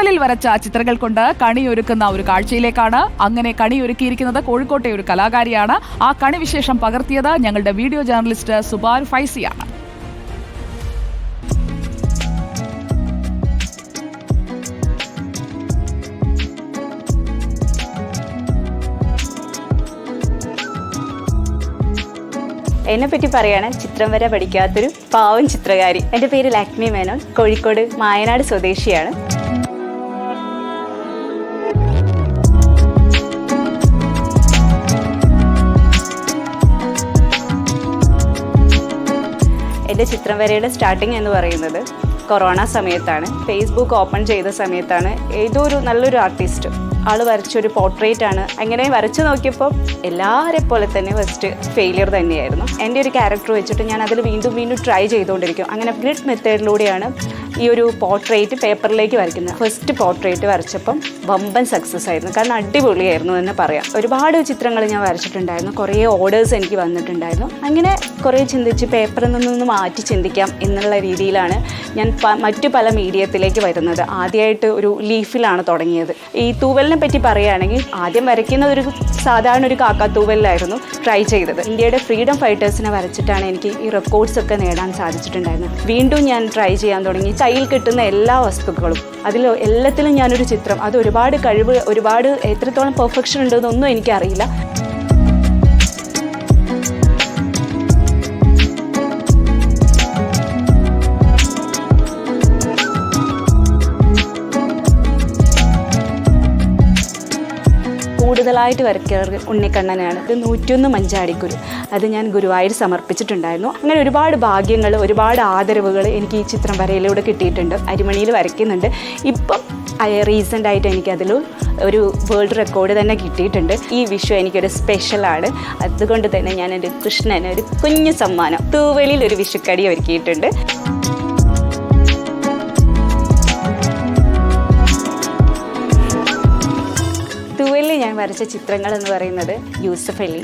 തൂവലിൽ വരച്ച ചിത്രങ്ങൾ കൊണ്ട് കണിയൊരുക്കുന്ന ഒരു കാഴ്ചയിലേക്കാണ്. അങ്ങനെ കണിയൊരുക്കിയിരിക്കുന്നത് കോഴിക്കോട്ടെ ഒരു കലാകാരിയാണ്. ആ കണി വിശേഷം പകർത്തിയത് ഞങ്ങളുടെ വീഡിയോ ജേർണലിസ്റ്റ് സുബാർ ഫൈസിയാണ്. എന്നെപ്പറ്റി പറയുകയാണ് ചിത്രം വരെ പഠിക്കാത്തൊരു പാവം ചിത്രകാരി. എൻ്റെ പേര് ലക്ഷ്മി മേനോൻ, കോഴിക്കോട് മായനാട് സ്വദേശിയാണ്. എൻ്റെ ചിത്രം വരയുടെ സ്റ്റാർട്ടിങ് എന്ന് പറയുന്നത് കൊറോണ സമയത്താണ്. ഫേസ്ബുക്ക് ഓപ്പൺ ചെയ്ത സമയത്താണ് ഏതോ ഒരു നല്ലൊരു ആർട്ടിസ്റ്റ് ആൾ വരച്ചൊരു പോർട്രേറ്റ് ആണ്. അങ്ങനെ വരച്ചു നോക്കിയപ്പോൾ എല്ലാവരെ പോലെ തന്നെ ഫസ്റ്റ് ഫെയിലിയർ തന്നെയായിരുന്നു. എൻ്റെ ഒരു ക്യാരക്ടർ വെച്ചിട്ട് ഞാൻ അതിൽ വീണ്ടും ട്രൈ ചെയ്തുകൊണ്ടിരിക്കും. അങ്ങനെ ഗ്രിഡ് മെത്തേഡിലൂടെയാണ് ഈ ഒരു പോർട്രേറ്റ് പേപ്പറിലേക്ക് വരയ്ക്കുന്നത്. ഫസ്റ്റ് പോർട്രേറ്റ് വരച്ചപ്പം വമ്പൻ സക്സസ് ആയിരുന്നു. കാരണം അടിപൊളിയായിരുന്നു എന്ന് പറയാം. ഒരുപാട് ചിത്രങ്ങൾ ഞാൻ വരച്ചിട്ടുണ്ടായിരുന്നു. കുറേ ഓർഡേഴ്സ് എനിക്ക് വന്നിട്ടുണ്ടായിരുന്നു. അങ്ങനെ കുറേ ചിന്തിച്ച് പേപ്പറിൽ നിന്നൊന്ന് മാറ്റി ചിന്തിക്കാം എന്നുള്ള രീതിയിലാണ് ഞാൻ മറ്റു പല മീഡിയത്തിലേക്ക് വരുന്നത്. ആദ്യമായിട്ട് ഒരു ലീഫിലാണ് തുടങ്ങിയത്. ഈ തൂവലിനെ പറ്റി പറയുകയാണെങ്കിൽ ആദ്യം വരയ്ക്കുന്നത് ഒരു സാധാരണ ഒരു കാക്കാത്തൂവലിലായിരുന്നു ട്രൈ ചെയ്തത്. ഇന്ത്യയുടെ ഫ്രീഡം ഫൈറ്റേഴ്സിനെ വരച്ചിട്ടാണ് എനിക്ക് ഈ റെക്കോർഡ്സ് ഒക്കെ നേടാൻ സാധിച്ചിട്ടുണ്ടായിരുന്നത്. വീണ്ടും ഞാൻ ട്രൈ ചെയ്യാൻ തുടങ്ങി. കയ്യിൽ കിട്ടുന്ന എല്ലാ വസ്തുക്കളും അതിൽ എല്ലാത്തിലും ഞാനൊരു ചിത്രം, അത് ഒരുപാട് കഴിവ്, ഒരുപാട് എത്രത്തോളം പെർഫെക്ഷൻ ഉണ്ടെന്നൊന്നും എനിക്കറിയില്ല. കൂടുതലായിട്ട് വരയ്ക്കാറ് ഉണ്ണിക്കണ്ണനാണ്. ഇത് 101 മഞ്ചാടിക്കുരു. അത് ഞാൻ ഗുരുവായൂർ സമർപ്പിച്ചിട്ടുണ്ടായിരുന്നു. അങ്ങനെ ഒരുപാട് ഭാഗ്യങ്ങൾ, ഒരുപാട് ആദരവുകൾ എനിക്ക് ഈ ചിത്രം വരയിലൂടെ കിട്ടിയിട്ടുണ്ട്. അരിമണിയിൽ വരയ്ക്കുന്നുണ്ട്. ഇപ്പം റീസെൻ്റായിട്ട് എനിക്കതിൽ ഒരു വേൾഡ് റെക്കോർഡ് തന്നെ കിട്ടിയിട്ടുണ്ട്. ഈ വിഷു എനിക്കൊരു സ്പെഷ്യലാണ്. അതുകൊണ്ട് തന്നെ ഞാൻ എൻ്റെ കൃഷ്ണന് ഒരു കുഞ്ഞു സമ്മാനം തൂവലിൽ ഒരു വിഷുക്കടി ഒരുക്കിയിട്ടുണ്ട്. തൂവലിൽ ഞാൻ വരച്ച ചിത്രങ്ങൾ എന്ന് പറയുന്നത് യൂസഫ് അലി,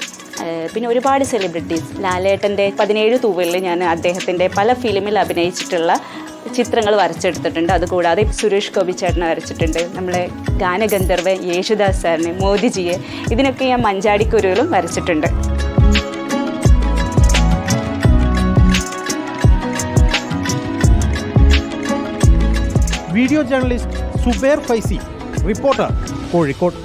പിന്നെ ഒരുപാട് സെലിബ്രിറ്റീസ്. ലാലേട്ടൻ്റെ 17 തൂവലിൽ ഞാൻ അദ്ദേഹത്തിൻ്റെ പല ഫിലിമിൽ അഭിനയിച്ചിട്ടുള്ള ചിത്രങ്ങൾ വരച്ചെടുത്തിട്ടുണ്ട്. അതുകൂടാതെ സുരേഷ് ഗോപി ചേട്ടനെ വരച്ചിട്ടുണ്ട്, നമ്മളെ ഗാനഗന്ധർവൻ യേശുദാസ് സാറിനെ, മോദിജിയെ. ഇതിനൊക്കെ ഞാൻ മഞ്ചാടിക്കുരുവിലും വരച്ചിട്ടുണ്ട്. Video journalist Zubair Faizy, reporter, Kozhikode.